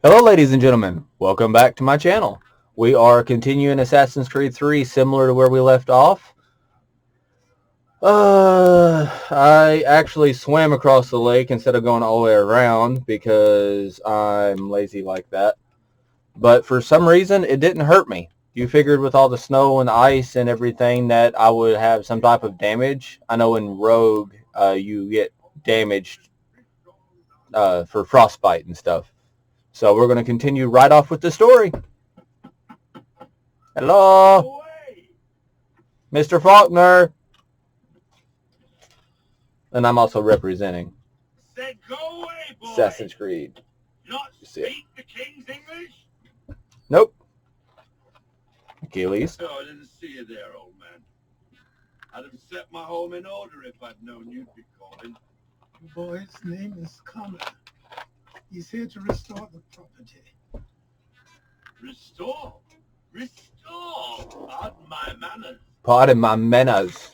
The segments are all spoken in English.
Hello ladies and gentlemen, welcome back to my channel. We are continuing Assassin's Creed 3 similar to where we left off. I actually swam across the lake instead of going all the way around because I'm lazy like that. But for some reason it didn't hurt me. You figured with all the snow and ice and everything that I would have some type of damage. I know in Rogue you get damaged for frostbite and stuff. So we're going to continue right off with the story. Hello? Mr. Faulkner. And I'm also representing Said go away, boy. Assassin's Creed. Not speak the king's English? Nope. Achilles. Oh, I didn't see you there, old man. I'd have set my home in order if I'd known you'd be calling. The boy's name is Connor. He's here to restore the property. Restore? Restore? Pardon my manners. Pardon my manners.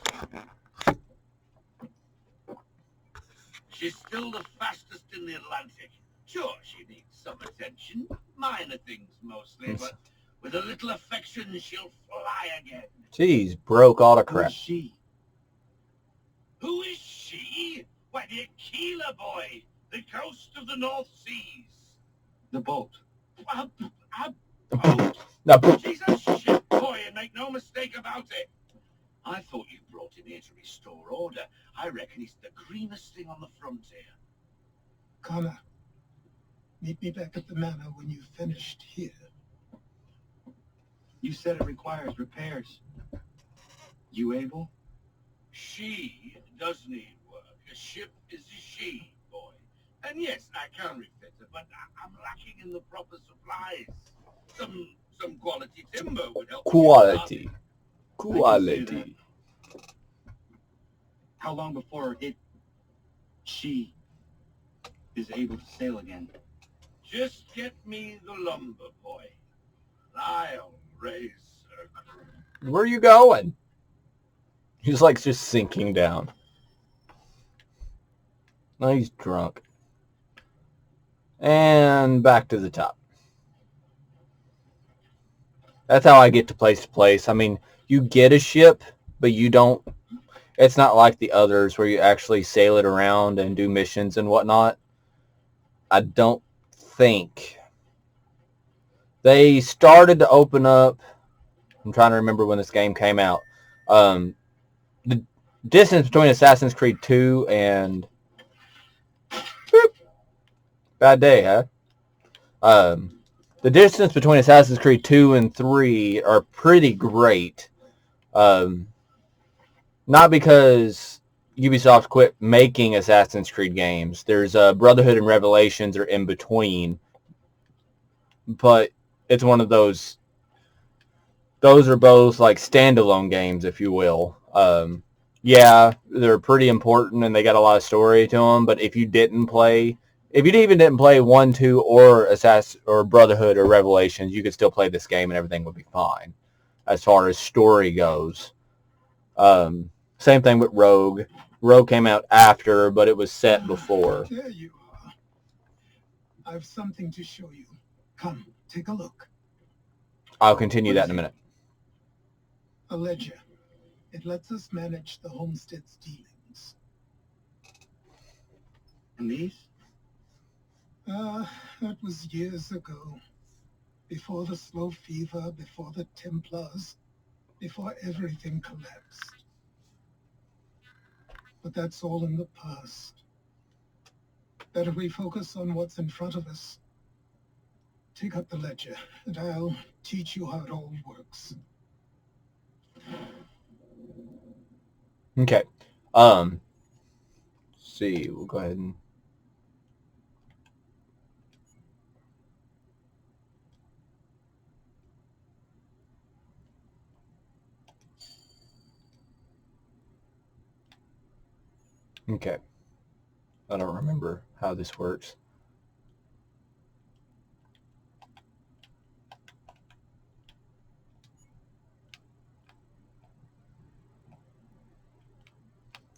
She's still the fastest in the Atlantic. Sure, she needs some attention. Minor things mostly, but with a little affection, she'll fly again. Jeez, broke all the crap. Who's she? Who is she? Why, the Aquila boy, the ghost of the North Seas. The boat. A boat? No, She's a ship boy, and make no mistake about it. I thought you brought him here to restore order. I reckon he's the greenest thing on the frontier. Connor, meet me back at the manor when you've finished here. You said it requires repairs. You able? She does need work. A ship is a she, boy. And yes, I can refit her, but I'm lacking in the proper supplies. Some quality timber would help. Quality. How long before she is able to sail again? Just get me the lumber, boy. I'll raise her crew. Where are you going? He's like just sinking down. No, he's drunk. And back to the top. That's how I get to place. I mean, you get a ship, but you don't. It's not like the others where you actually sail it around and do missions and whatnot. I don't think. They started to open up. I'm trying to remember when this game came out. The distance between Assassin's Creed 2 and... Boop, bad day, huh? The distance between Assassin's Creed 2 and 3 are pretty great. Not because Ubisoft quit making Assassin's Creed games. There's Brotherhood and Revelations are in between. But it's one of those... Those are both like standalone games, if you will. Yeah, they're pretty important and they got a lot of story to them. But if you didn't play... If you even didn't play 1, 2, or Assassin or Brotherhood or Revelations, you could still play this game and everything would be fine as far as story goes. Same thing with Rogue. Rogue came out after, but it was set before. There you are. I've something to show you. Come, take a look. I'll continue that in a minute. A ledger. It lets us manage the homestead's dealings. And these? That was years ago. Before the slow fever, before the Templars, before everything collapsed. But that's all in the past. Better we focus on what's in front of us. Take up the ledger, and I'll teach you how it all works. Okay. Let's see, we'll go ahead and... Okay. I don't remember how this works.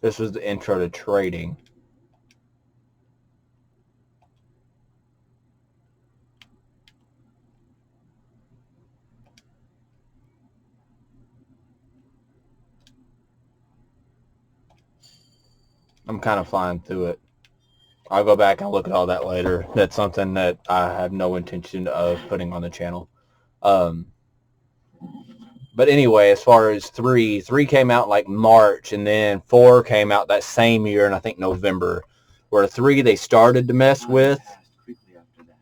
This was the intro to trading. I'm kind of flying through it. I'll go back and look at all that later. That's something that I have no intention of putting on the channel. But anyway, as far as 3 came out like March, and then 4 came out that same year, and I think November. Where 3 they started to mess with. Quickly after that.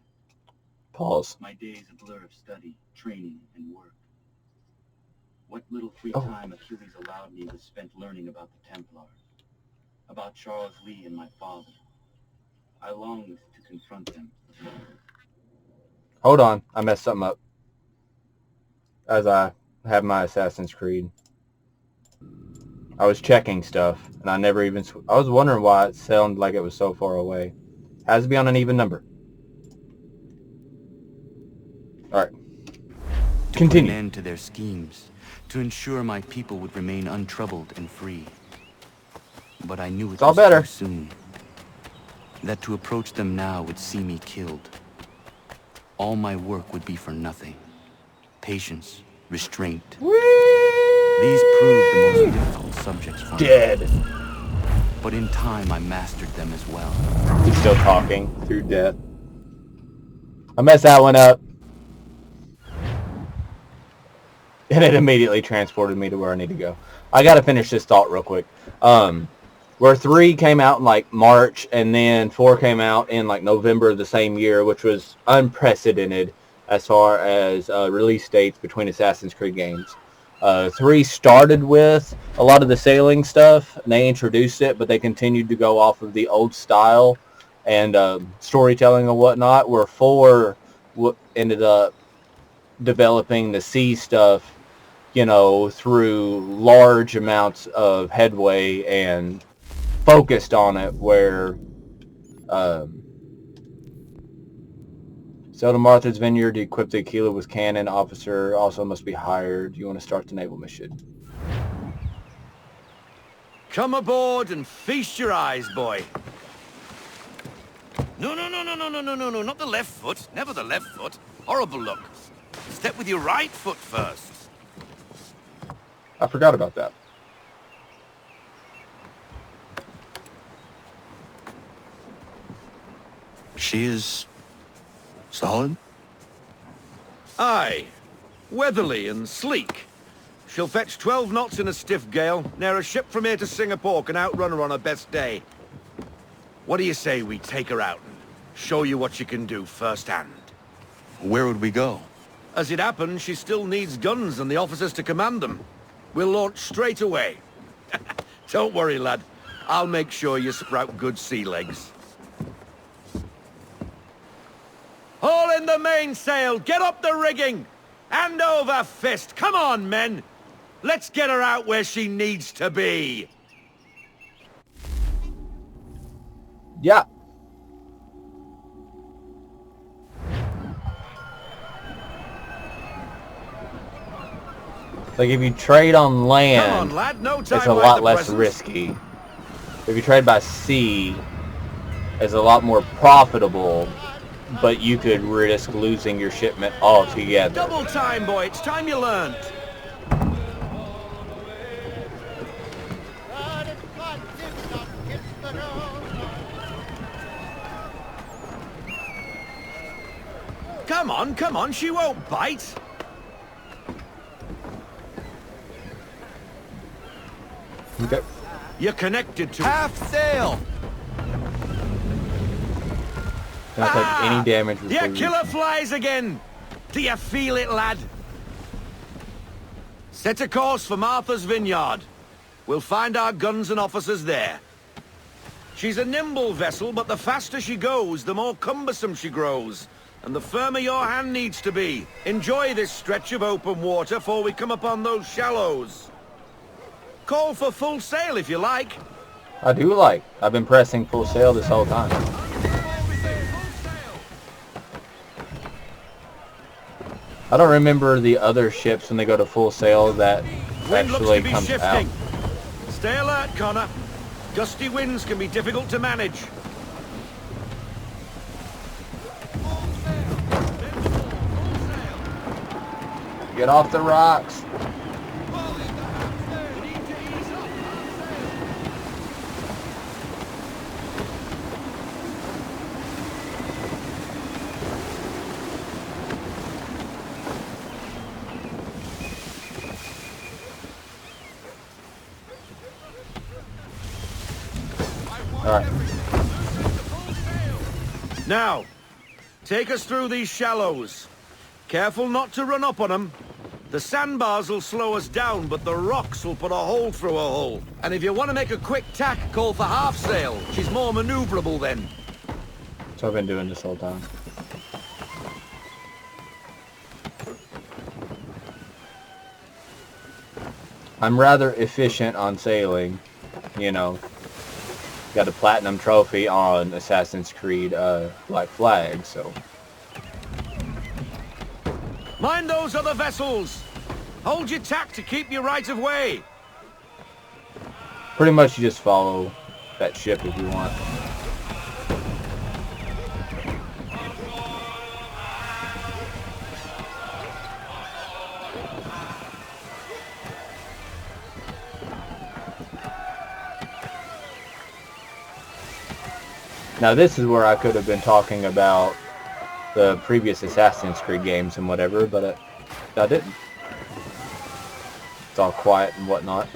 Pause. My days a blur of study, training, and work. What little free time Achilles allowed me was spent learning about the Templars, about Charles Lee and my father. I longed to confront them. Hold on, I messed something up. As I have my Assassin's Creed, I was checking stuff, and I never even... I was wondering why it sounded like it was so far away. Has to be on an even number. Alright. Continue. To put an end to their schemes, to ensure my people would remain untroubled and free. But I knew it all was better. too soon. That to approach them now would see me killed. All my work would be for nothing. Patience, restraint. These proved the most difficult subjects for me. Dead. But in time, I mastered them as well. He's still talking through death. I messed that one up. And it immediately transported me to where I need to go. I gotta finish this thought real quick. Where 3 came out in like March, and then 4 came out in like November of the same year, which was unprecedented as far as release dates between Assassin's Creed games. 3 started with a lot of the sailing stuff, and they introduced it, but they continued to go off of the old style and storytelling and whatnot, where 4 ended up developing the sea stuff, you know, through large amounts of headway and focused on it, where sail to Martha's Vineyard to equip the Aquila with cannon. Officer also must be hired. You want to start the naval mission. Come aboard and feast your eyes, boy. No, not the left foot. Never the left foot. Horrible look. Step with your right foot first. I forgot about that. She is solid? Aye. Weatherly and sleek. She'll fetch 12 knots in a stiff gale. Ne'er a ship from here to Singapore can outrun her on her best day. What do you say we take her out and show you what she can do firsthand? Where would we go? As it happens, she still needs guns and the officers to command them. We'll launch straight away. Don't worry, lad. I'll make sure you sprout good sea legs. Haul in the mainsail! Get up the rigging! Hand over fist! Come on, men! Let's get her out where she needs to be! Yeah. Like, if you trade on land, Come on, lad. No time it's a like lot the less present. risky. If you trade by sea, it's a lot more profitable, but you could risk losing your shipment altogether. Double time, boy. It's time you learned. Come on. She won't bite. Okay. You're connected to... Half sail! Don't take any damage before Your you... killer flies again! Do you feel it, lad? Set a course for Martha's Vineyard. We'll find our guns and officers there. She's a nimble vessel, but the faster she goes, the more cumbersome she grows. And the firmer your hand needs to be. Enjoy this stretch of open water before we come upon those shallows. Call for full sail if you like. I do like. I've been pressing full sail this whole time. I don't remember the other ships when they go to full sail that Wind looks actually to be comes out. shifting. Stay alert, Connor. Gusty winds can be difficult to manage. Get off the rocks. Alright. Now, take us through these shallows. Careful not to run up on them. The sandbars will slow us down, but the rocks will put a hole through a hole. And if you want to make a quick tack, call for half sail. She's more maneuverable then. So I've been doing this whole time. I'm rather efficient on sailing, you know. Got a platinum trophy on Assassin's Creed Black Flag, so. Mind those other vessels! Hold your tack to keep your right of way! Pretty much you just follow that ship if you want. Now this is where I could have been talking about the previous Assassin's Creed games and whatever, but I didn't. It's all quiet and whatnot.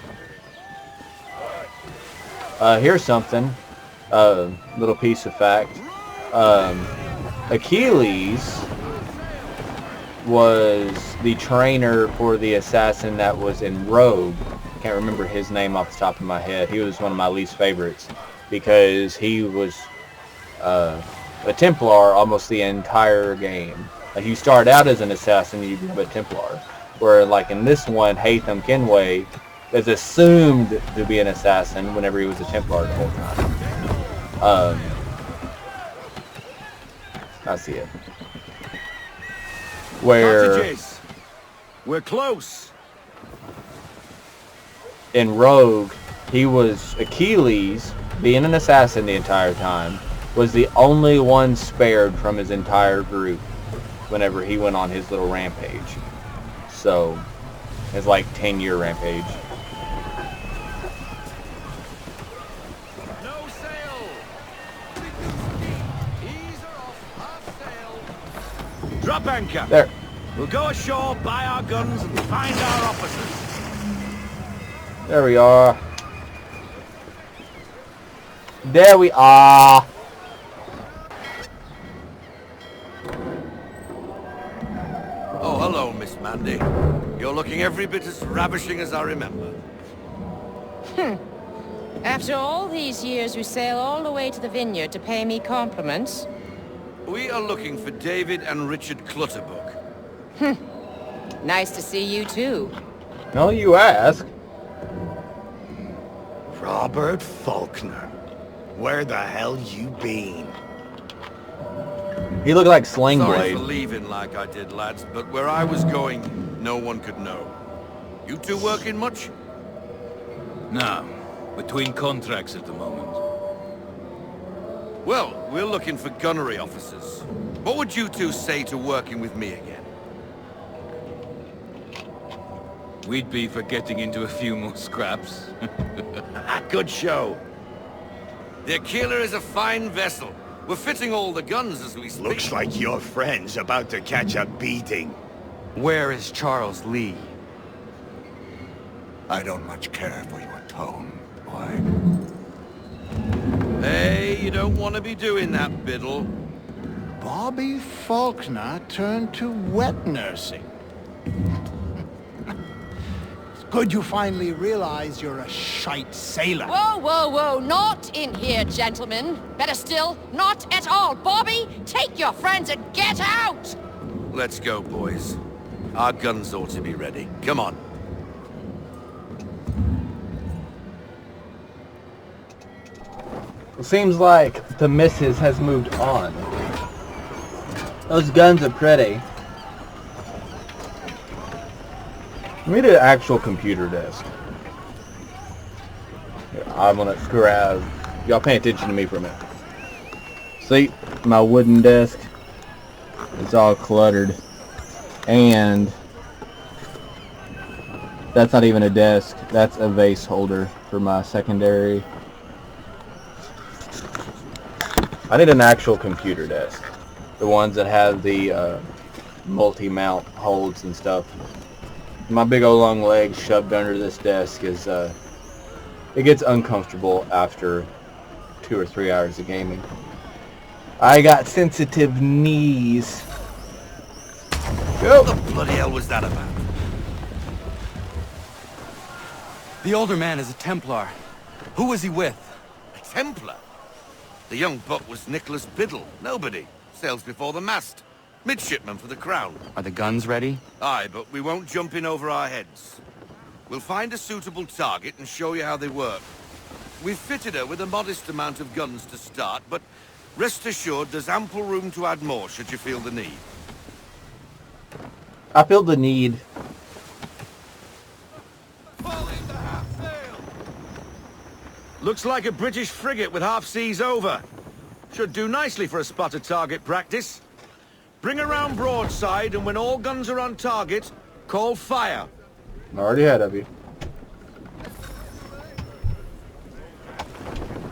Here's something. Little piece of fact. Achilles was the trainer for the assassin that was in Rogue. Can't remember his name off the top of my head. He was one of my least favorites because he was a Templar almost the entire game. Like you start out as an assassin, you become a Templar. Where like in this one, Haytham Kenway is assumed to be an assassin whenever he was a Templar the whole time. I see it. Where Cartages. We're close. in Rogue, he was Achilles, being an assassin the entire time, was the only one spared from his entire group whenever he went on his little rampage. So, his like 10-year rampage. No sail! Ease her off, half sail. Drop anchor. There. We'll go ashore, buy our guns, and find our officers. There we are. There we are. Oh, hello, Miss Mandy. You're looking every bit as ravishing as I remember. After all these years, you sail all the way to the vineyard to pay me compliments? We are looking for David and Richard Clutterbuck. Nice to see you, too. No, you ask. Robert Faulkner. Where the hell you been? He looked like Sling Sorry for Blade. leaving like I did, lads, but where I was going, no one could know. You two working much? No, between contracts at the moment. Well, we're looking for gunnery officers. What would you two say to working with me again? We'd be for getting into a few more scraps. Good show. The Aquila is a fine vessel. We're fitting all the guns as we speak. Looks like your friend's about to catch a beating. Where is Charles Lee? I don't much care for your tone, boy. Hey, you don't want to be doing that, Biddle. Bobby Faulkner turned to wet nursing. It's good you finally realize you're a shite sailor. Whoa, whoa, whoa, not in here, gentlemen. Better still, not at all. Bobby, take your friends and get out! Let's go, boys. Our guns ought to be ready. Come on. It seems like the missus has moved on. Those guns are pretty. We need an actual computer desk. Here, I'm gonna grab. Y'all pay attention to me for a minute. See, my wooden desk. It's all cluttered. And that's not even a desk. That's a vase holder for my secondary. I need an actual computer desk. The ones that have the multi-mount holds and stuff. My big old long legs shoved under this desk is, it gets uncomfortable after 2 or 3 hours of gaming. I got sensitive knees. Go! What the bloody hell was that about? The older man is a Templar. Who was he with? A Templar? The young buck was Nicholas Biddle. Nobody. Sails before the mast. Midshipman for the Crown. Are the guns ready? Aye, but we won't jump in over our heads. We'll find a suitable target and show you how they work. We've fitted her with a modest amount of guns to start, but rest assured there's ample room to add more should you feel the need. I feel the need. Looks like a British frigate with half seas over. Should do nicely for a spotted target practice. Bring around broadside, and when all guns are on target, call fire. Already ahead of you.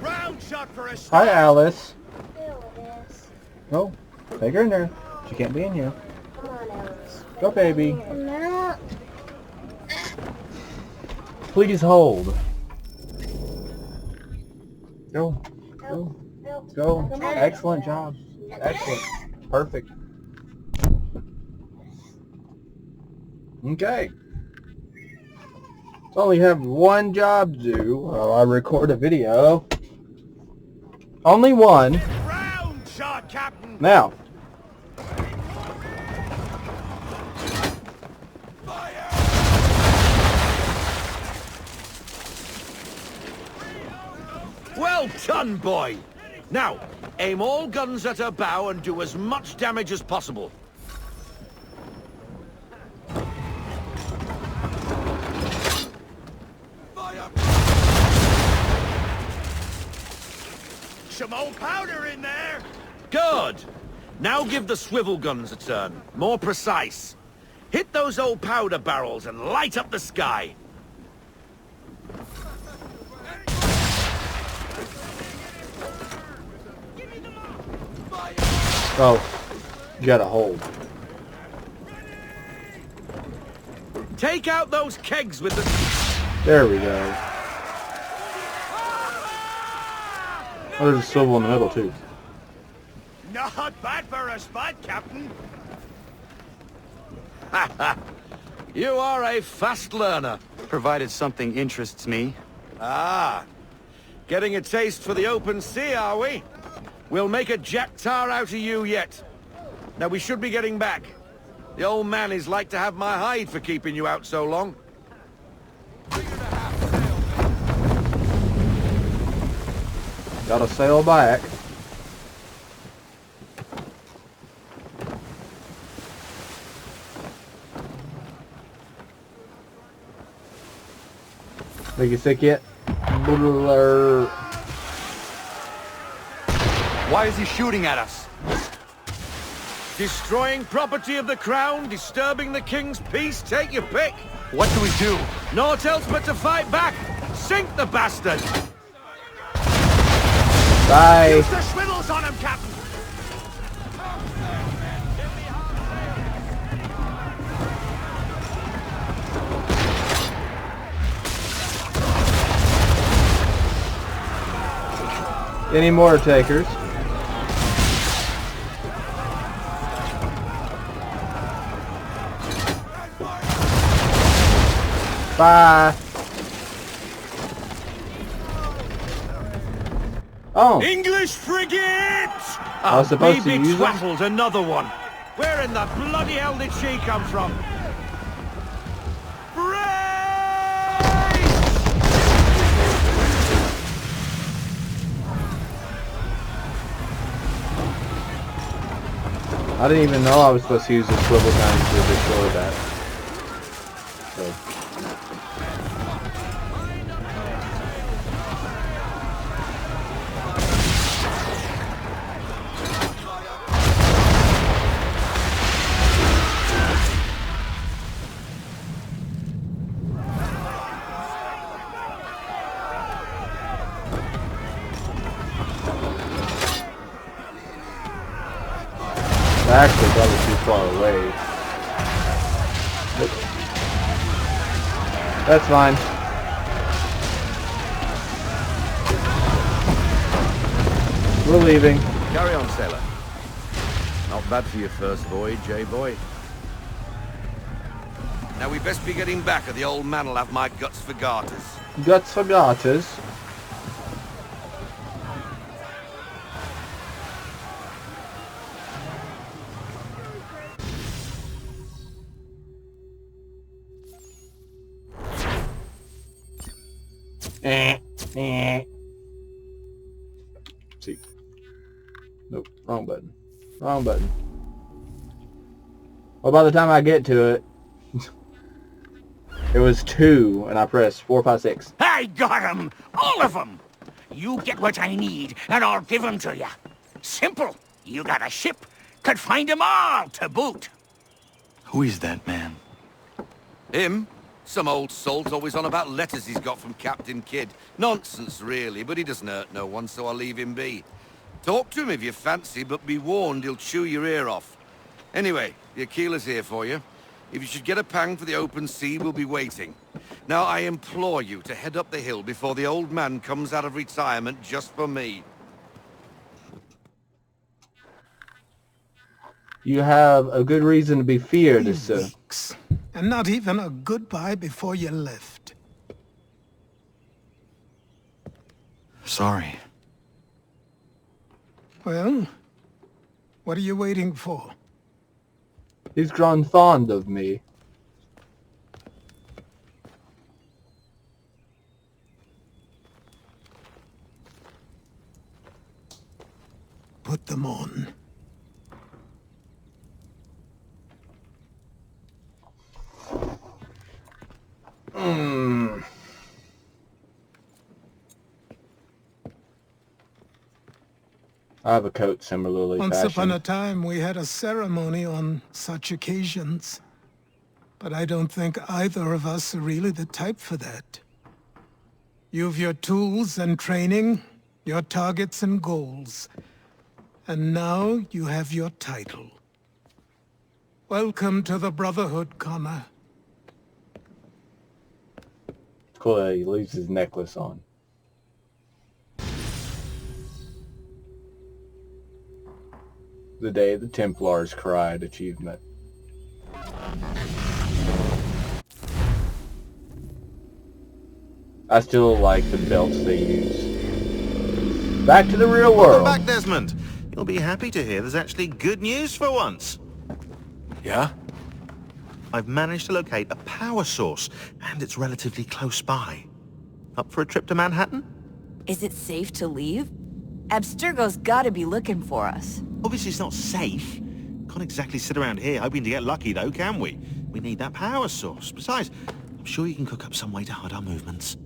Round shot for a Hi, start. Alice. There it is. Oh, take her in there. She can't be in here. Come on, Alice. Go, baby. Come out. Please hold. Go. Go. Go. Excellent job. Excellent. Perfect. Okay. Only have one job to do while I record a video. Only one. Round shot, Captain. Now. Well done, boy. Now, aim all guns at her bow and do as much damage as possible. Some old powder in there. Good. Now give the swivel guns a turn. More precise. Hit those old powder barrels and light up the sky. Oh, you gotta hold. Take out those kegs with the... There we go. Oh, there's a swivel in the middle, too. Not bad for a spot, Captain. You are a fast learner. Provided something interests me. Ah, getting a taste for the open sea, are we? We'll make a jack tar out of you yet. Now we should be getting back. The old man is like to have my hide for keeping you out so long. Gotta sail back. Make it sick yet? Blur. Why is he shooting at us? Destroying property of the crown, disturbing the king's peace, take your pick. What do we do? Naught else but to fight back. Sink the bastard. Bye. Use the swivels on him, Captain. Any more takers? Bye. Oh. English frigate! I was supposed to baby use them? twaddled, another one. Where in the bloody hell did she come from? I didn't even know I was supposed to use the swivel gun to destroy that. So. Actually, that was too far away. But that's fine. We're leaving. Carry on, sailor. Not bad for your first voyage, eh, boy? Now we best be getting back, or the old man'll have my guts for garters. Guts for garters. See. Nope, wrong button. Wrong button. Well, by the time I get to it, it was 2, and I pressed 4, 5, 6. I got 'em! All of 'em! You get what I need, and I'll give 'em to you. Simple. You got a ship, could find 'em all to boot. Who is that man? Him? Some old salt always on about letters he's got from Captain Kidd. Nonsense, really, but he doesn't hurt no one, so I'll leave him be. Talk to him if you fancy, but be warned he'll chew your ear off. Anyway, the Aquila's here for you. If you should get a pang for the open sea, we'll be waiting. Now, I implore you to head up the hill before the old man comes out of retirement just for me. You have a good reason to be feared, sir. Weeks. And not even a goodbye before you left. Sorry. Well, what are you waiting for? He's grown fond of me. Put them on. I have a coat similarly Once fashioned. upon a time, we had a ceremony on such occasions. But I don't think either of us are really the type for that. You've your tools and training, your targets and goals. And now you have your title. Welcome to the Brotherhood, Connor. Cool that he leaves his necklace on. The day the Templars cried achievement. I still like the belts they use. Back to the real world. Welcome back, Desmond. You'll be happy to hear there's actually good news for once. Yeah? I've managed to locate a power source, and it's relatively close by. Up for a trip to Manhattan? Is it safe to leave? Abstergo's gotta be looking for us. Obviously it's not safe. Can't exactly sit around here hoping to get lucky though, can we? We need that power source. Besides, I'm sure you can cook up some way to hide our movements.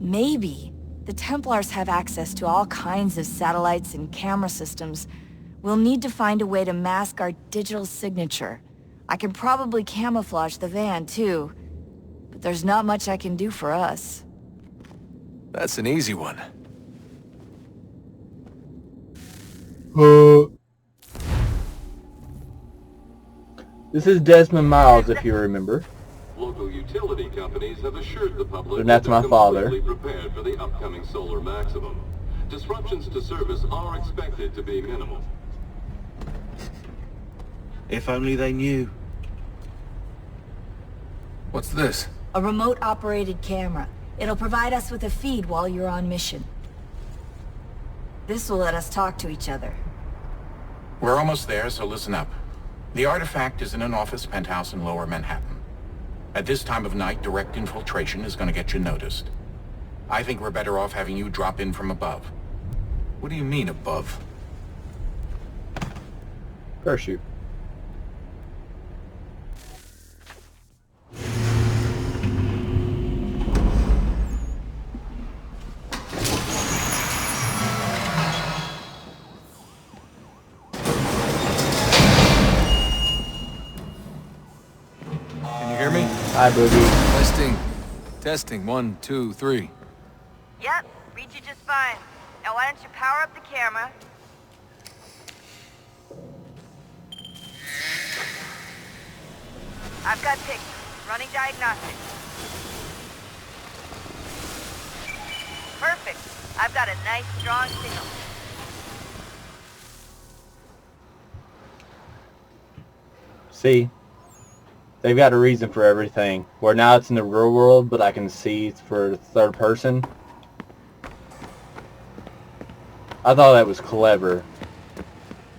Maybe. The Templars have access to all kinds of satellites and camera systems. We'll need to find a way to mask our digital signature. I can probably camouflage the van, too. But there's not much I can do for us. That's an easy one. This is Desmond Miles, if you remember. Local utility companies have assured the public And that's that my they're father. completely prepared for the upcoming solar maximum. Disruptions to service are expected to be minimal. If only they knew. What's this? A remote-operated camera. It'll provide us with a feed while you're on mission. This will let us talk to each other. We're almost there, so listen up. The artifact is in an office penthouse in Lower Manhattan. At this time of night, direct infiltration is going to get you noticed. I think we're better off having you drop in from above. What do you mean, above? Parachute. Can you hear me? Hi, Boogie. Testing. Testing. 1, 2, 3. Yep, read you just fine. Now why don't you power up the camera? I've got pictures. Running diagnostics. Perfect. I've got a nice, strong signal. See? They've got a reason for everything. Where now it's in the real world, but I can see it's for third person. I thought that was clever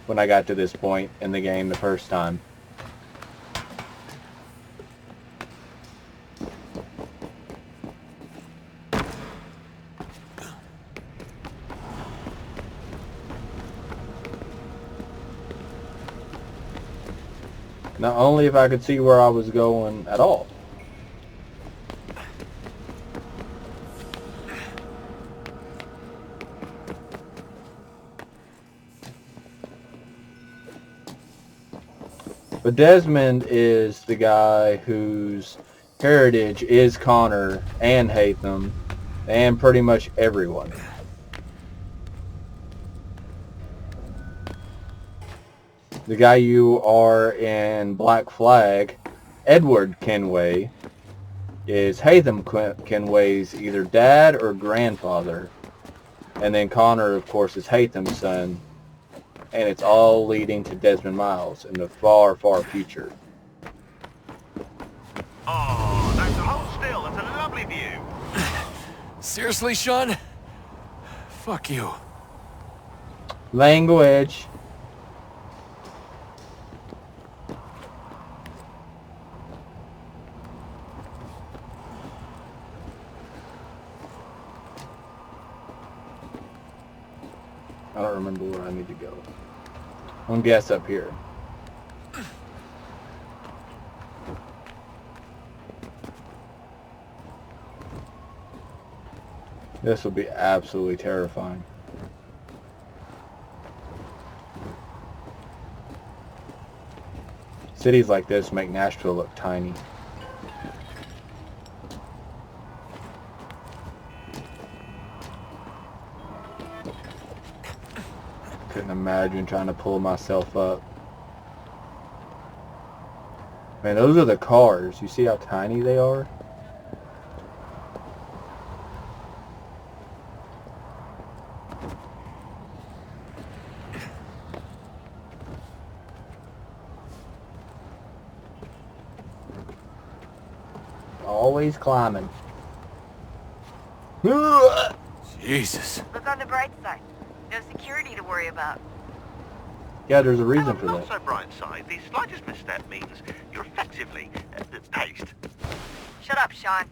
when I got to this point in the game the first time. Not only if I could see where I was going at all. But Desmond is the guy whose heritage is Connor and Hatham and pretty much everyone. The guy you are in Black Flag, Edward Kenway, is Hatham Kenway's either dad or grandfather. And then Connor, of course, is Hatham's son. And it's all leading to Desmond Miles in the far, far future. Oh, that's hold still. That's a lovely view. Seriously, Sean? Fuck you. Language. I don't remember where I need to go. I'm gonna guess up here. This will be absolutely terrifying. Cities like this make Nashville look tiny. Couldn't imagine trying to pull myself up. Man, those are the cars. You see how tiny they are? Always climbing. Jesus. Look on the bright side. No security to worry about. Yeah, there's a reason for Not that. so bright side. The slightest misstep means you're effectively paced. Shut up, Sean.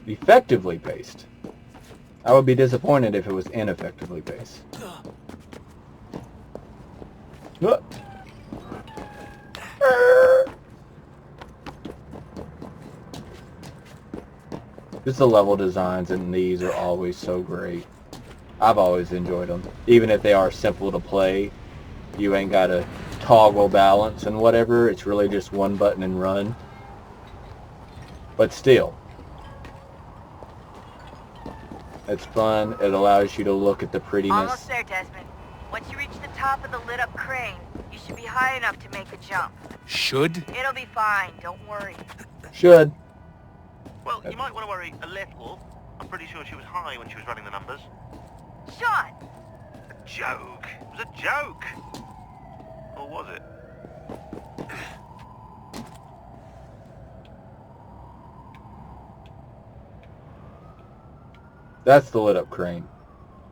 Effectively paced. I would be disappointed if it was ineffectively paced. Just the level designs in these are always so great. I've always enjoyed them. Even if they are simple to play, you ain't got to toggle balance and whatever. It's really just one button and run. But still, it's fun. It allows you to look at the prettiness. Almost there, Desmond. Once you reach the top of the lit-up crane, you should be high enough to make the jump. Should? It'll be fine. Don't worry. Should. Well, you might want to worry a little. I'm pretty sure she was high when she was running the numbers. Sean! A joke. It was a joke. Or was it? That's the lit up crane,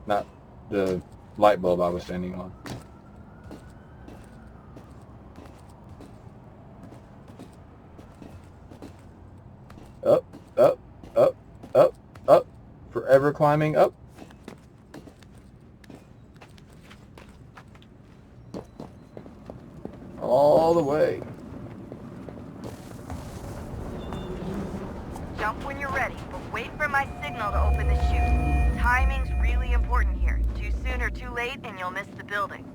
not the light bulb I was standing on. Up, up, up, up, up. Forever climbing up. All the way. Jump when you're ready, but wait for my signal to open the chute. Timing's really important here. Too soon or too late, and you'll miss the building.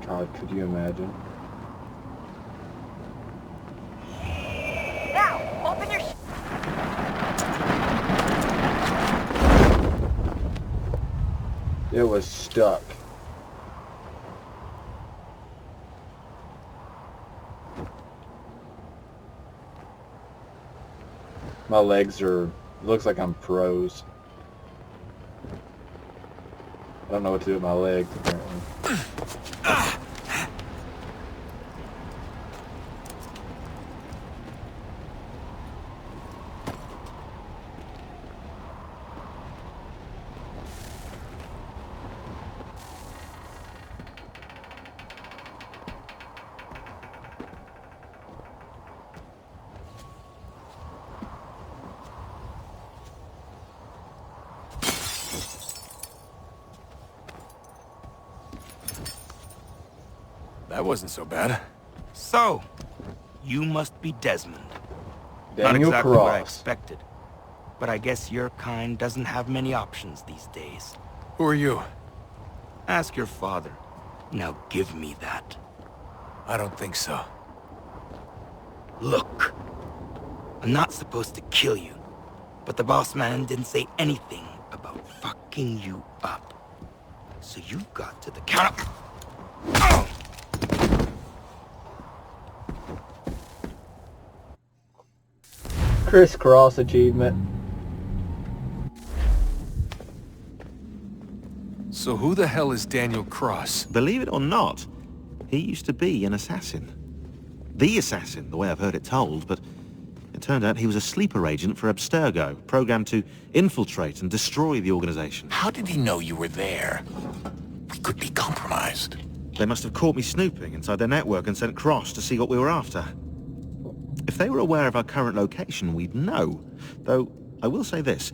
God, could you imagine? Now, open your It was stuck. My legs are... looks like I'm froze. I don't know what to do with my legs, apparently. That wasn't so bad. So, you must be Desmond. Daniel Not exactly what I Cross. expected. But I guess your kind doesn't have many options these days. Who are you? Ask your father. Now give me that. I don't think so. Look. I'm not supposed to kill you. But the boss man didn't say anything about fucking you up. So you've got to the count of... Oh! Crisscross achievement. So who the hell is Daniel Cross? Believe it or not, he used to be an assassin. The assassin, the way I've heard it told, but it turned out he was a sleeper agent for Abstergo, programmed to infiltrate and destroy the organization. How did he know you were there? We could be compromised. They must have caught me snooping inside their network and sent Cross to see what we were after. If they were aware of our current location, we'd know. Though, I will say this.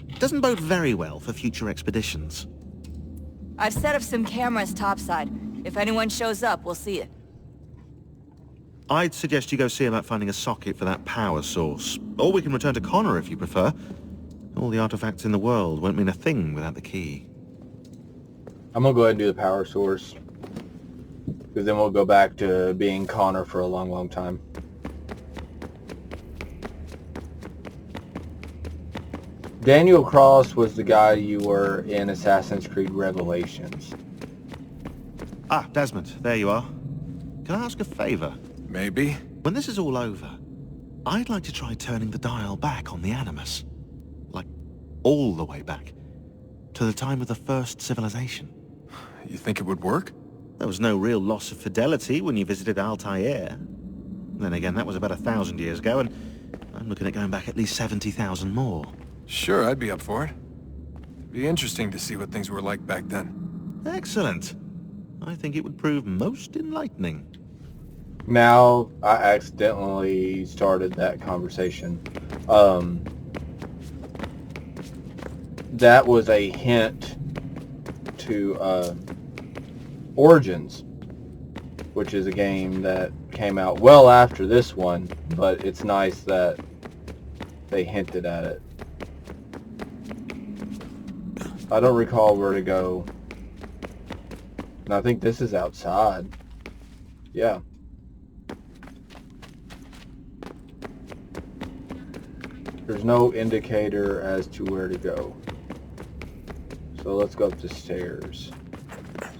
It doesn't bode very well for future expeditions. I've set up some cameras topside. If anyone shows up, we'll see it. I'd suggest you go see about finding a socket for that power source. Or we can return to Connor if you prefer. All the artifacts in the world won't mean a thing without the key. I'm gonna go ahead and do the power source. Because then we'll go back to being Connor for a long, long time. Daniel Cross was the guy you were in Assassin's Creed Revelations. Ah, Desmond, there you are. Can I ask a favor? Maybe. When this is all over, I'd like to try turning the dial back on the Animus. Like, all the way back. To the time of the first civilization. You think it would work? There was no real loss of fidelity when you visited Altair. Then again, that was about 1,000 years ago, and I'm looking at going back at least 70,000 more. Sure, I'd be up for it. Be interesting to see what things were like back then. Excellent. I think it would prove most enlightening. Now, I accidentally started that conversation. That was a hint to Origins, which is a game that came out well after this one, but it's nice that they hinted at it. I don't recall where to go. And I think this is outside. Yeah. There's no indicator as to where to go. So let's go up the stairs.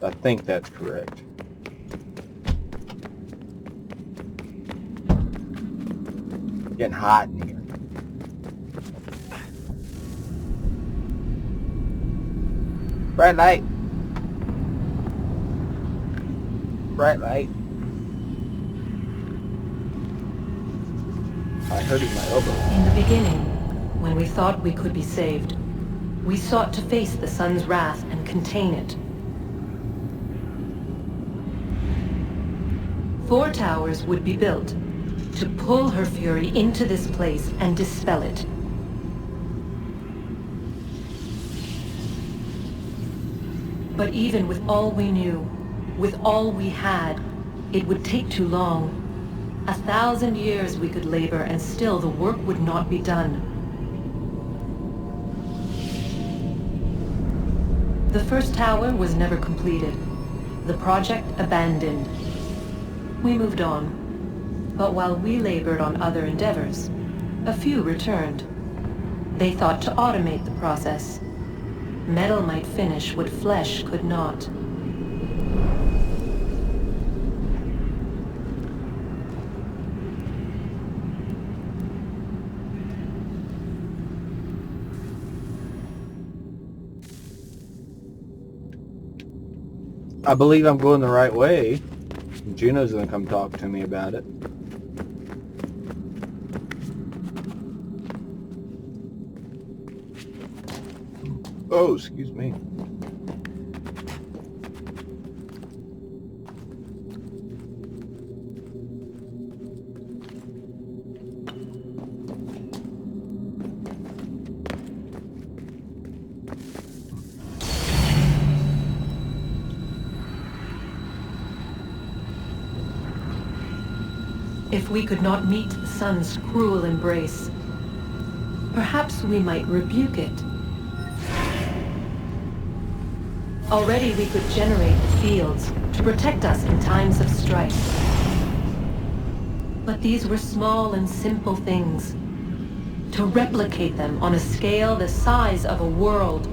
I think that's correct. Getting hot in here. Bright light. Bright light. I hurt my elbow. In the beginning, when we thought we could be saved, we sought to face the sun's wrath and contain it. 4 towers would be built to pull her fury into this place and dispel it. But even with all we knew, with all we had, it would take too long. 1,000 years we could labor and still the work would not be done. The first tower was never completed. The project abandoned. We moved on. But while we labored on other endeavors, a few returned. They thought to automate the process. Metal might finish what flesh could not. I believe I'm going the right way. Juno's gonna come talk to me about it. Oh, excuse me. If we could not meet the sun's cruel embrace, perhaps we might rebuke it. Already we could generate the fields to protect us in times of strife. But these were small and simple things. To replicate them on a scale the size of a world.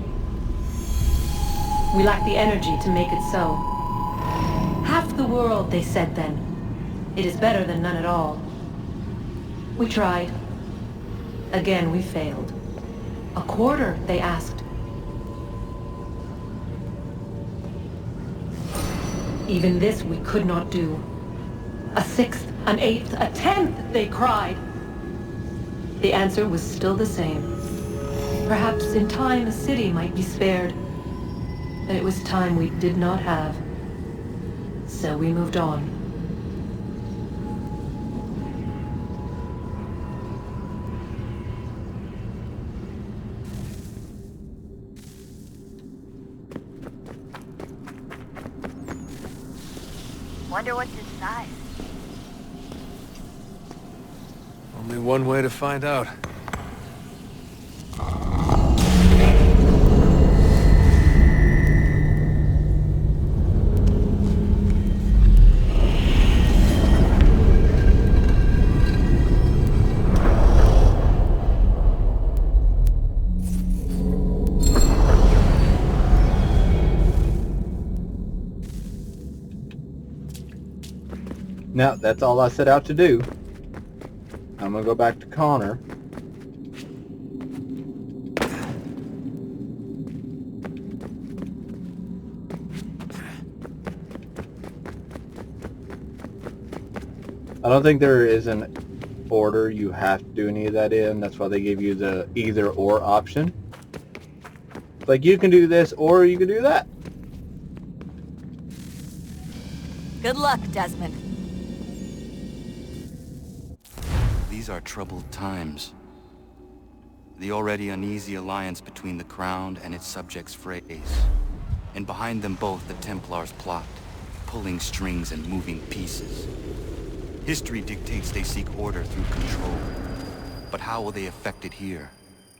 We lack the energy to make it so. Half the world, they said then. It is better than none at all. We tried. Again, we failed. A quarter, they asked. Even this we could not do. A sixth, an eighth, a tenth, they cried. The answer was still the same. Perhaps in time a city might be spared. But it was time we did not have. So we moved on. Wonder what's inside. Only one way to find out. Now, that's all I set out to do. I'm gonna go back to Connor. I don't think there is an order you have to do any of that in. That's why they gave you the either or option. Like, you can do this or you can do that. Good luck, Desmond. These are troubled times. The already uneasy alliance between the Crown and its subjects frays. And behind them both the Templars plot, pulling strings and moving pieces. History dictates they seek order through control. But how will they affect it here?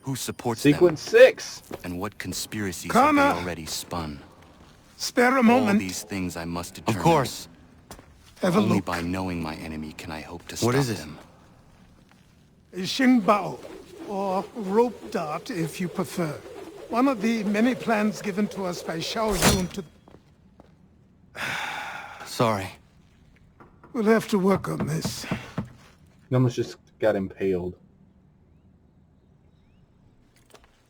Who supports Sequence them? 6. And what conspiracies Connor! have they already spun? Spare a moment. All these things I must determine. Of course. Have a Only look. by knowing my enemy can I hope to stop What is it? them. Xingbao, or rope dart if you prefer. One of the many plans given to us by Xiao Yun to... Sorry. We'll have to work on this. He almost just got impaled.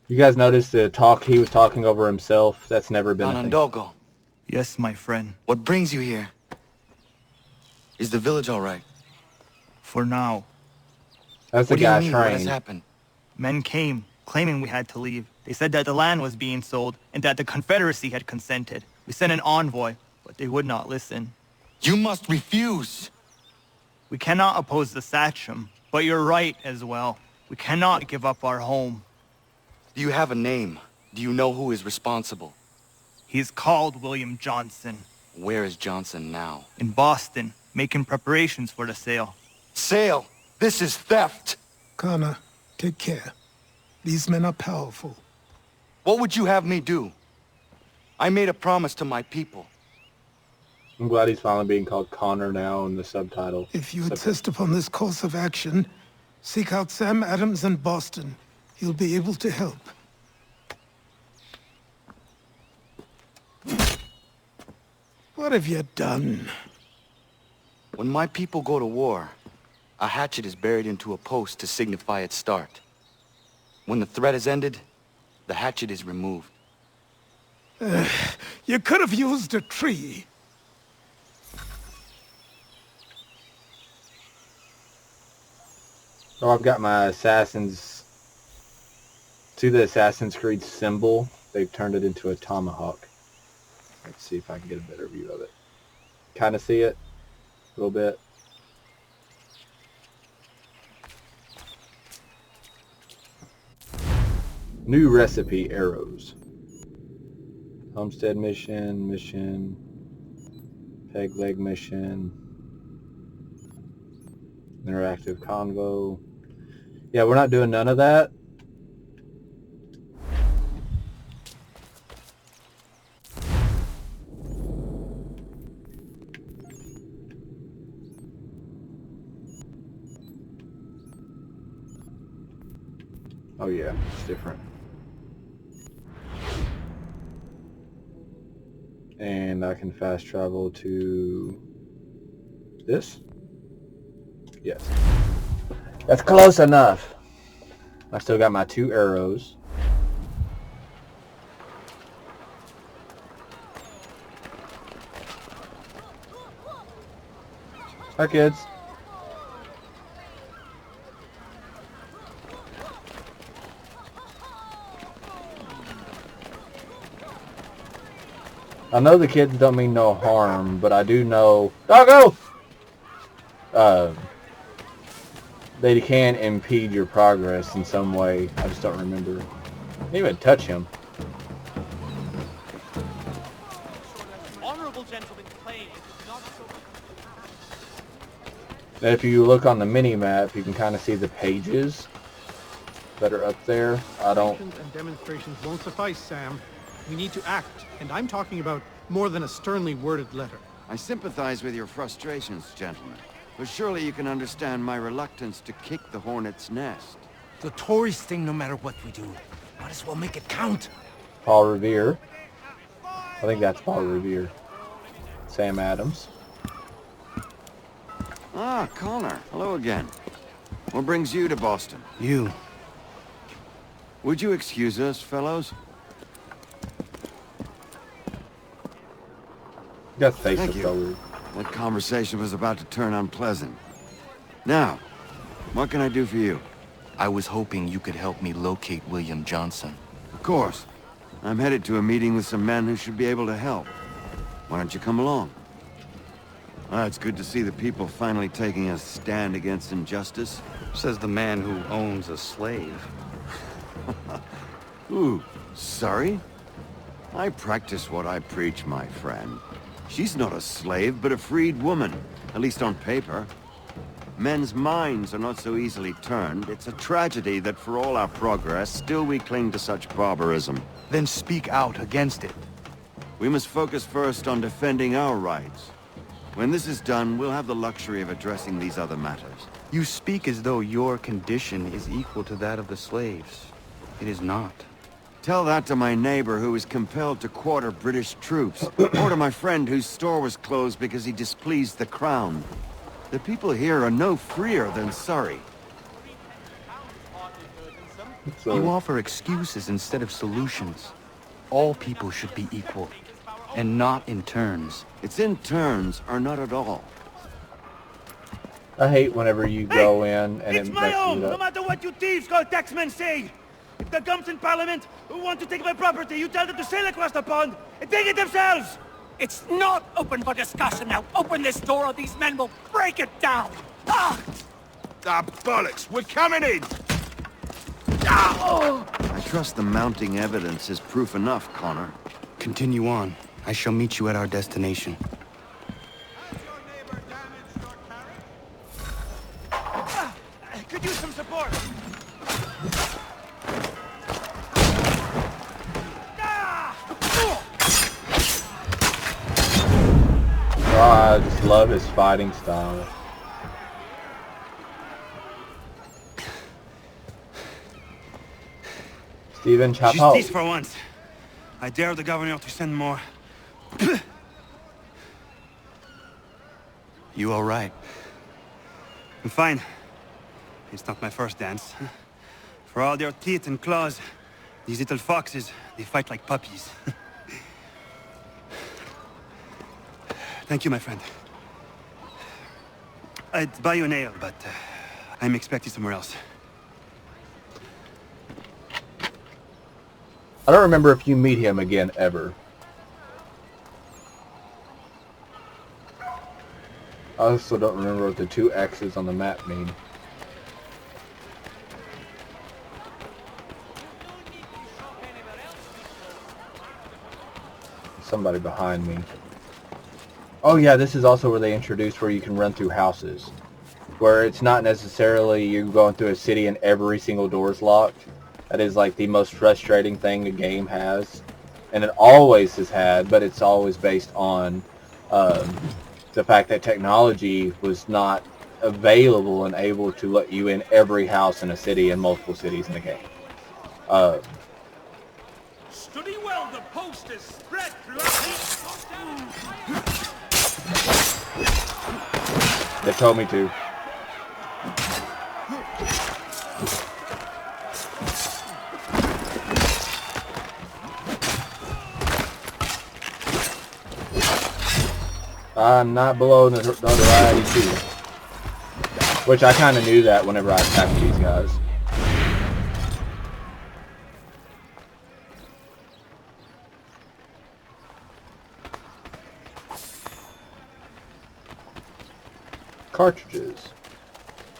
You guys noticed the talk he was talking over himself? That's never been a thing. Anandogo. Yes, my friend. What brings you here? Is the village all right? For now. That's the What do you guy mean? What has trained. happened? Men came, claiming we had to leave. They said that the land was being sold, and that the Confederacy had consented. We sent an envoy, but they would not listen. You must refuse! We cannot oppose the Sachem, but you're right as well. We cannot give up our home. Do you have a name? Do you know who is responsible? He's called William Johnson. Where is Johnson now? In Boston, making preparations for the sale. Sale! This is theft! Connor, take care. These men are powerful. What would you have me do? I made a promise to my people. I'm glad he's finally being called Connor now in the subtitle. If you insist upon this course of action, seek out Sam Adams in Boston. He'll be able to help. What have you done? When my people go to war, a hatchet is buried into a post to signify its start. When the threat is ended, the hatchet is removed. You could have used a tree. Oh, I've got my Assassin's... See the Assassin's Creed symbol? They've turned it into a tomahawk. Let's see if I can get a better view of it. Kind of see it? A little bit. New recipe, arrows. Homestead mission, peg leg mission, interactive convo. Yeah, we're not doing none of that. Oh yeah, it's different. And I can fast travel to this? Yes. That's close enough. I still got my 2 arrows. Hi kids. I know the kids don't mean no harm, but I do know... Doggo! They can impede your progress in some way. I just don't remember. I didn't even touch him. Honorable gentlemen claim it is not so... And if you look on the mini-map, you can kind of see the pages that are up there. I don't... And demonstrations won't suffice, Sam. We need to act, and I'm talking about more than a sternly worded letter. I sympathize with your frustrations, gentlemen. But surely you can understand my reluctance to kick the hornet's nest. The tourist thing, no matter what we do. Might as well make it count. Paul Revere. I think that's Paul Revere. Sam Adams. Ah, Connor. Hello again. What brings you to Boston? You. Would you excuse us, fellows? That face Thank is you. so weird. That conversation was about to turn unpleasant. Now, what can I do for you? I was hoping you could help me locate William Johnson. Of course. I'm headed to a meeting with some men who should be able to help. Why don't you come along? Ah, it's good to see the people finally taking a stand against injustice. Says the man who owns a slave. Ooh, sorry? I practice what I preach, my friend. She's not a slave, but a freed woman, at least on paper. Men's minds are not so easily turned. It's a tragedy that for all our progress, still we cling to such barbarism. Then speak out against it. We must focus first on defending our rights. When this is done, we'll have the luxury of addressing these other matters. You speak as though your condition is equal to that of the slaves. It is not. Tell that to my neighbor who was compelled to quarter British troops, or to my friend whose store was closed because he displeased the crown. The people here are no freer than Surrey. You offer excuses instead of solutions. All people should be equal, and not in turns. It's in turns, or not at all. I hate whenever you go in and It's it my messes home, it no up. matter what you thieves called taxmen say. If the gums in Parliament who want to take my property, you tell them to sail across the pond and take it themselves! It's not open for discussion now. Open this door or these men will break it down. Ah! Ah, bollocks! We're coming in! I trust the mounting evidence is proof enough, Connor. Continue on. I shall meet you at our destination. Could use some support. I just love his fighting style. Stephen Chappell. Justice for once. I dare the governor to send more. You all right? I'm fine. It's not my first dance. For all their teeth and claws, these little foxes, they fight like puppies. Thank you, my friend. I'd buy you an ale, but I'm expecting somewhere else. I don't remember if you meet him again ever. I also don't remember what the 2 X's on the map mean. Somebody behind me. Oh yeah, this is also where they introduced where you can run through houses. Where it's not necessarily you going through a city and every single door is locked. That is like the most frustrating thing the game has. And it always has had, but it's always based on the fact that technology was not available and able to let you in every house in a city and multiple cities in the game. Study well the posters spread throughout They told me to. I'm not below the notoriety too. Which I kind of knew that whenever I attacked these guys. Cartridges.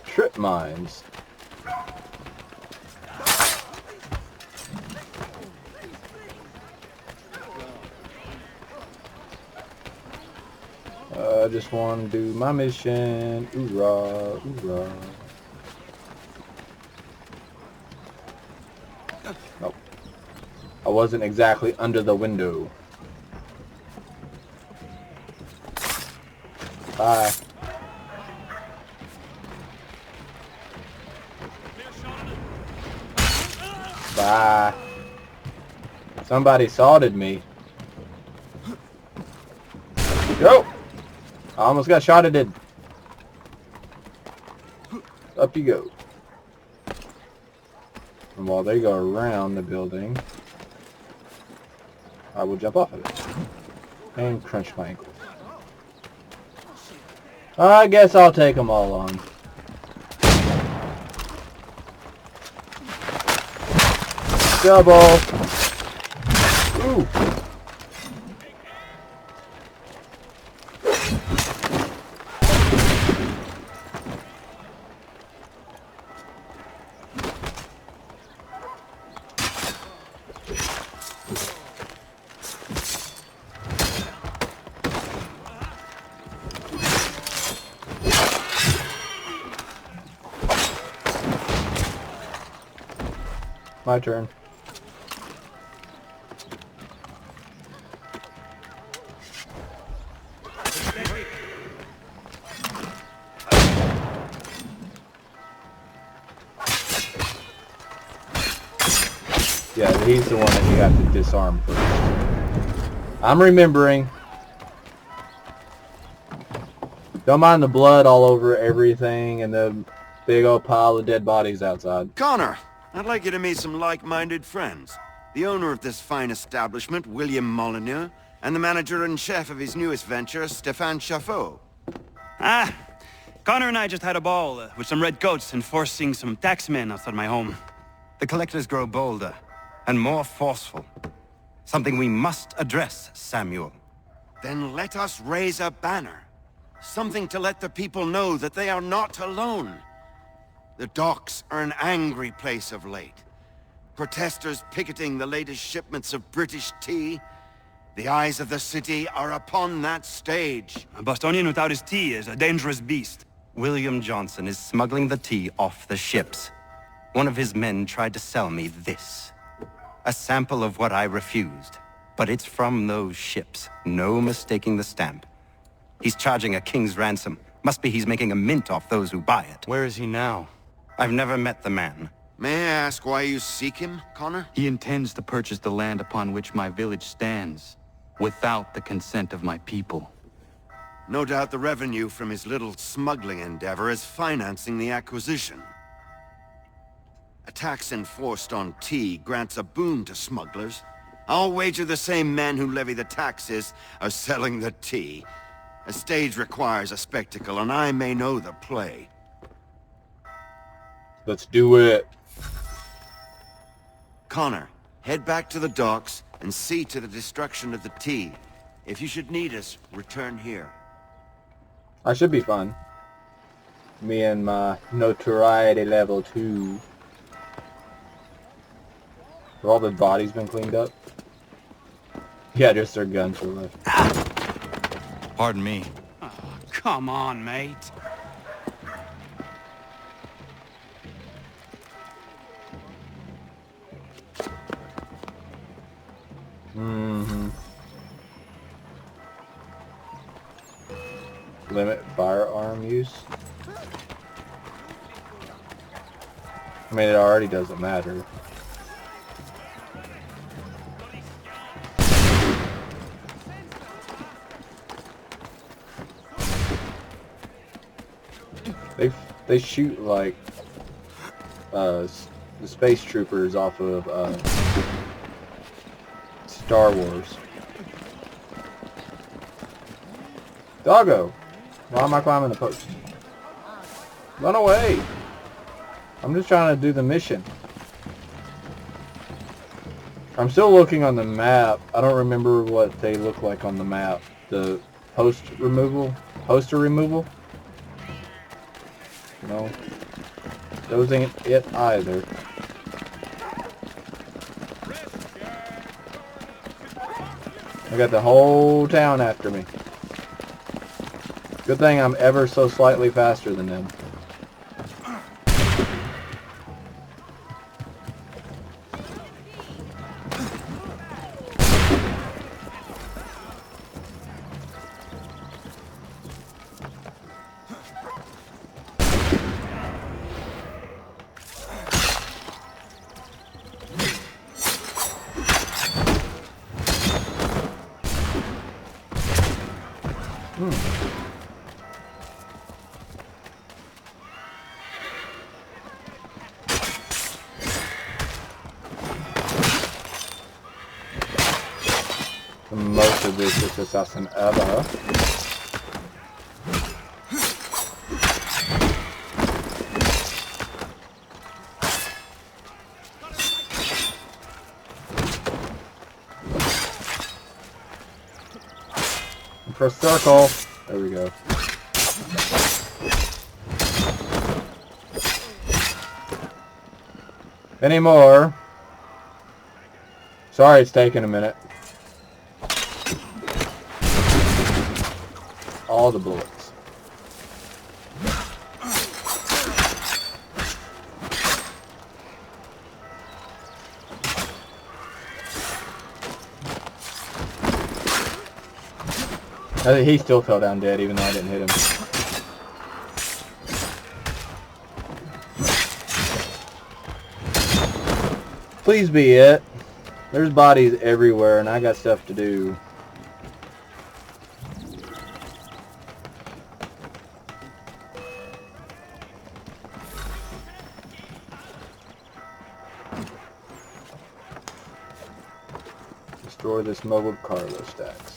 Trip mines. I just want to do my mission. Hoorah, hoorah. Nope. I wasn't exactly under the window. Bye. Bye. Somebody salted me. Yo! I almost got shot at it. Up you go. And while they go around the building, I will jump off of it. And crunch my ankles. I guess I'll take them all on. Double. Ooh. My turn. Yeah, he's the one that you have to disarm first. I'm remembering. Don't mind the blood all over everything and the big old pile of dead bodies outside. Connor, I'd like you to meet some like-minded friends. The owner of this fine establishment, William Molyneux, and the manager and chef of his newest venture, Stéphane Chaffeau. Ah, Connor and I just had a ball with some red coats enforcing some taxmen outside my home. The collectors grow bolder and more forceful. Something we must address, Samuel. Then let us raise a banner. Something to let the people know that they are not alone. The docks are an angry place of late. Protesters picketing the latest shipments of British tea. The eyes of the city are upon that stage. A Bostonian without his tea is a dangerous beast. William Johnson is smuggling the tea off the ships. One of his men tried to sell me this. A sample of what I refused. But it's from those ships. No mistaking the stamp. He's charging a king's ransom. Must be he's making a mint off those who buy it. Where is he now? I've never met the man. May I ask why you seek him, Connor? He intends to purchase the land upon which my village stands, without the consent of my people. No doubt the revenue from his little smuggling endeavor is financing the acquisition. A tax enforced on tea grants a boon to smugglers. I'll wager the same men who levy the taxes are selling the tea. A stage requires a spectacle, and I may know the play. Let's do it. Connor, head back to the docks and see to the destruction of the T. If you should need us, return here. I should be fun. Me and my notoriety level 2. Have all the bodies been cleaned up? Yeah, just their guns were left. Pardon me. Oh, come on, mate. Mm-hmm. Limit firearm use. I mean, it already doesn't matter. They shoot like the space troopers off of Star Wars. Doggo! Why am I climbing the post? Run away! I'm just trying to do the mission. I'm still looking on the map. I don't remember what they look like on the map. The poster removal? No. Those ain't it either. I got the whole town after me. Good thing I'm ever so slightly faster than them. Most of this is assassin ever. Press circle. There we go. Any more? Sorry it's taking a minute. All the bullets. I think he still fell down dead even though I didn't hit him. Please be it. There's bodies everywhere and I got stuff to do. Destroy this mobile cargo stacks.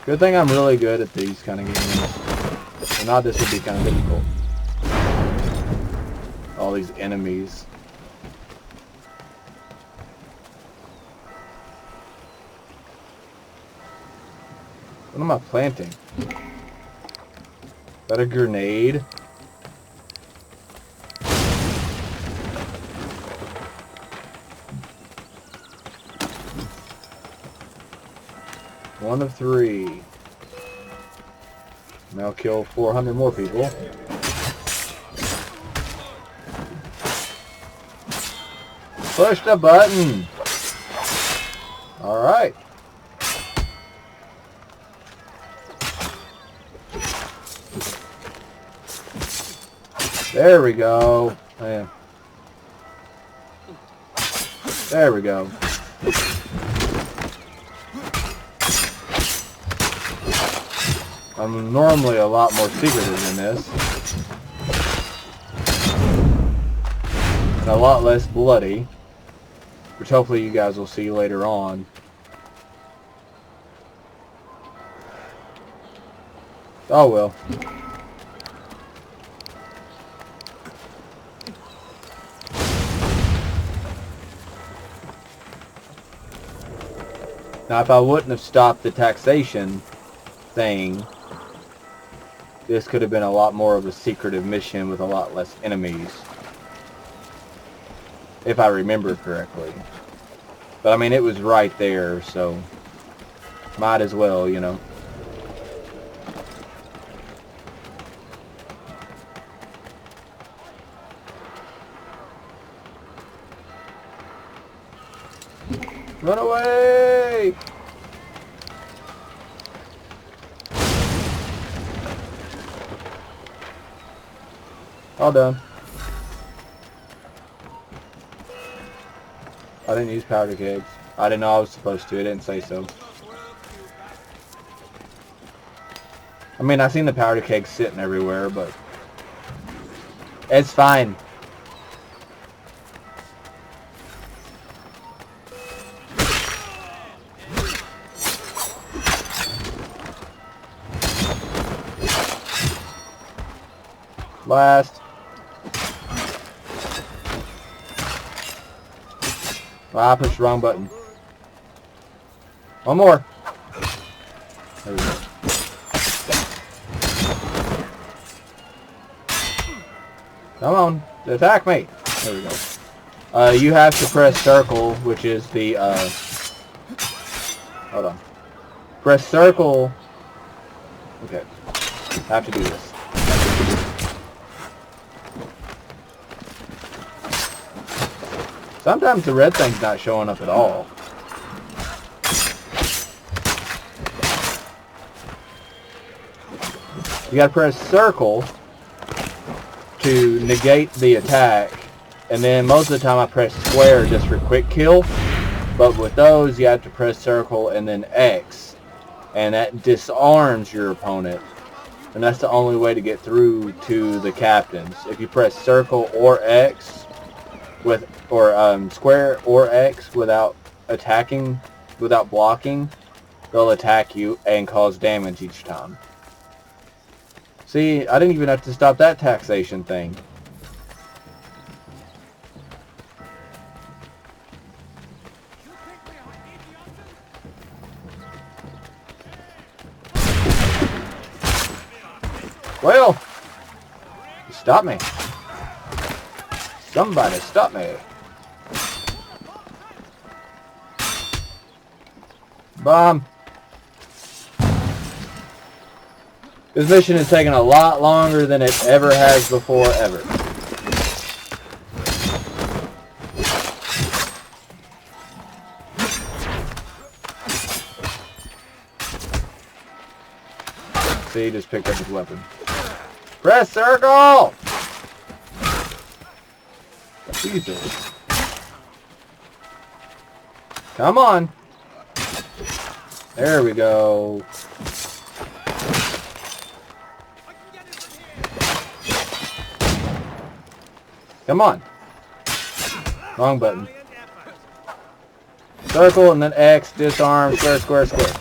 Good thing I'm really good at these kind of games. If not, this would be kind of difficult. All these enemies. What am I planting? Is that a grenade? One of 3. Now kill 400 more people. Push the button! Alright. There we go. Man. There we go. I'm normally a lot more secretive than this. And a lot less bloody. Which hopefully you guys will see later on. Oh well. Now if I wouldn't have stopped the taxation thing, this could have been a lot more of a secretive mission with a lot less enemies. If I remember correctly. But I mean, it was right there, so might as well, you know. Run away! All done. I didn't use powder kegs. I didn't know I was supposed to. It didn't say so. I mean, I've seen the powder kegs sitting everywhere, but it's fine. Last. Well, I pushed the wrong button. One more. There we go. Come on, attack me. There we go. You have to press circle, which is the, hold on. Press circle. Okay. I have to do this. Sometimes the red thing's not showing up at all. You gotta press circle to negate the attack, and then most of the time I press square just for quick kill, but with those you have to press circle and then X, and that disarms your opponent, and that's the only way to get through to the captains. If you press circle or X with, or square or X without attacking, without blocking, they'll attack you and cause damage each time. See, I didn't even have to stop that taxation thing. Well, stop me. Somebody stop me. Bomb. This mission is taking a lot longer than it ever has before, ever. See, he just picked up his weapon. Press circle! Jesus. Come on. There we go. Come on. Wrong button. Circle and then X, disarm, square, square, square.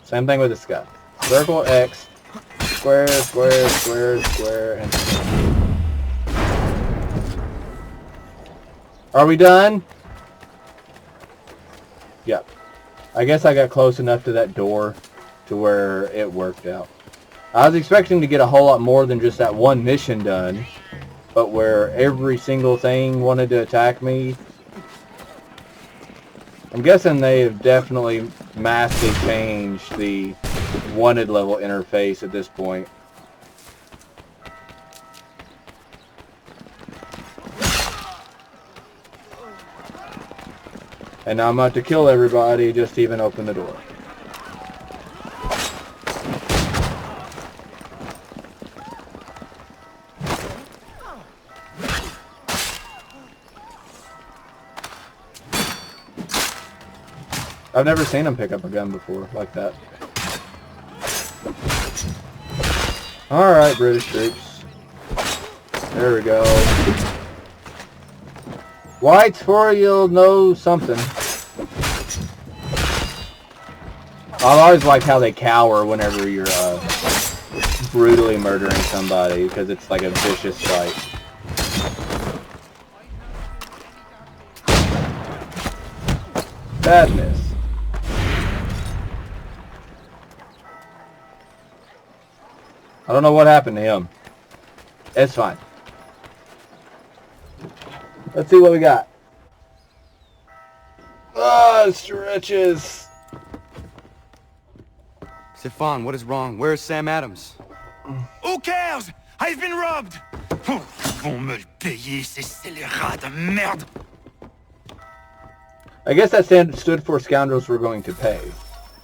Same thing with this guy. Circle, X, square, square, square, square, and square. Are we done? Yep. I guess I got close enough to that door to where it worked out. I was expecting to get a whole lot more than just that one mission done, but where every single thing wanted to attack me. I'm guessing they have definitely massively changed the wanted level interface at this point. And now I'm about to kill everybody just to even open the door. I've never seen him pick up a gun before like that. Alright, British troops. There we go. Whites for you'll know something. I've always liked how they cower whenever you're brutally murdering somebody, because it's like a vicious fight. Bad miss. I don't know what happened to him. It's fine. Let's see what we got. Ah, stretches. Stefan, what is wrong? Where is Sam Adams? Who cares? I've been robbed! Vont me le payer, ces scélérats de merde! I guess that stood for scoundrels we're going to pay.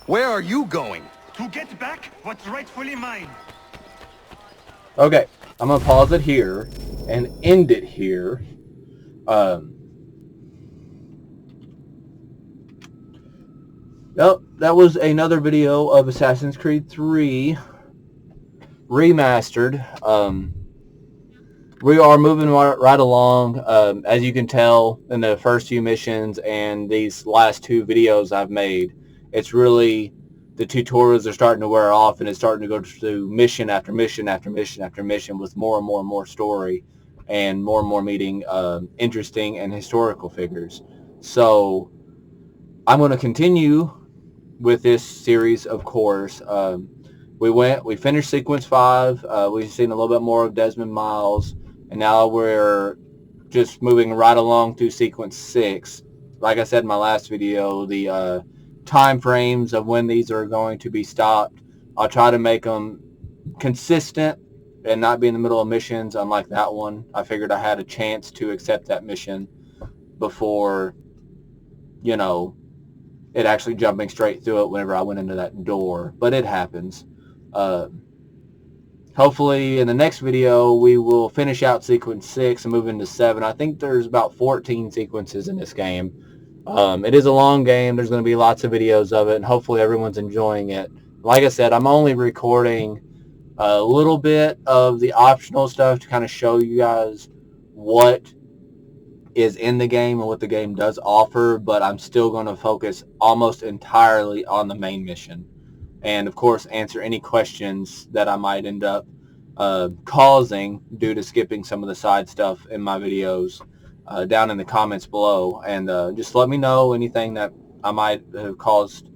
Where are you going? To get back what's rightfully mine. Okay, I'm going to pause it here and end it here. Well, that was another video of Assassin's Creed 3 Remastered. We are moving right along. As you can tell in the first few missions and these last two videos I've made, it's really, the tutorials are starting to wear off, and it's starting to go through mission after mission after mission after mission with more and more and more story and more meeting interesting and historical figures. So I'm going to continue with this series, of course. We finished sequence 5. We've seen a little bit more of Desmond Miles, and now we're just moving right along through sequence 6. Like I said in my last video, the time frames of when these are going to be stopped, I'll try to make them consistent and not be in the middle of missions. Unlike that one, I figured I had a chance to accept that mission before, you know, it actually jumping straight through it whenever I went into that door. But it happens. Hopefully in the next video we will finish out sequence 6 and move into 7. I think there's about 14 sequences in this game. It is a long game. There's going to be lots of videos of it, and hopefully everyone's enjoying it. Like I said, I'm only recording a little bit of the optional stuff to kind of show you guys what is in the game and what the game does offer, but I'm still going to focus almost entirely on the main mission. And of course answer any questions that I might end up causing due to skipping some of the side stuff in my videos down in the comments below. And just let me know anything that I might have caused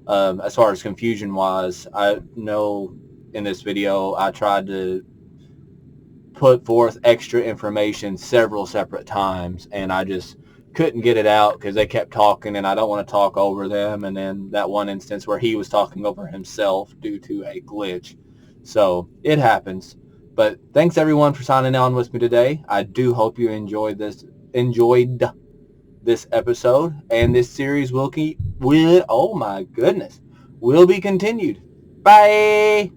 as far as confusion wise. I know in this video I tried to put forth extra information several separate times, and I just couldn't get it out because they kept talking, and I don't want to talk over them. And then that one instance where he was talking over himself due to a glitch. So it happens. But thanks everyone for signing on with me today. I do hope you enjoyed this episode, and this series will be continued. Bye.